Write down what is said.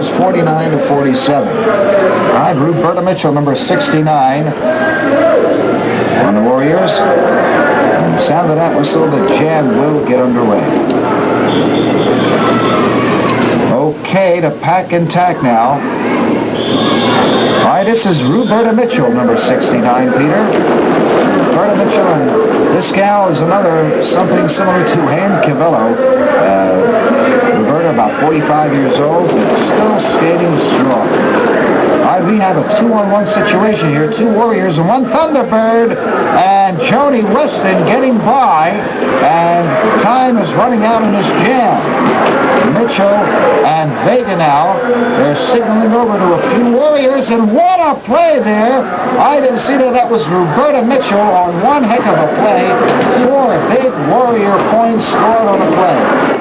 Warriors 49 to 47. All right, Roberta Mitchell, number 69, on the Warriors. And the sound of that whistle, the jam will get underway. Okay, to pack and tack now. All right, this is Roberta Mitchell, number 69, Peter. Roberta Mitchell, and this gal is another something similar to Ann Cavello. Roberta, about 45 years old, but still skating strong. All right, we have a 2-on-1 situation here. 2 Warriors and 1 Thunderbird. And Jody Weston getting by. And time is running out in this jam. Mitchell and Vega now. They're signaling over to a few Warriors. And what a play there. I didn't see that. That was Roberta Mitchell on one heck of a play. 4 big Warrior points scored on the play.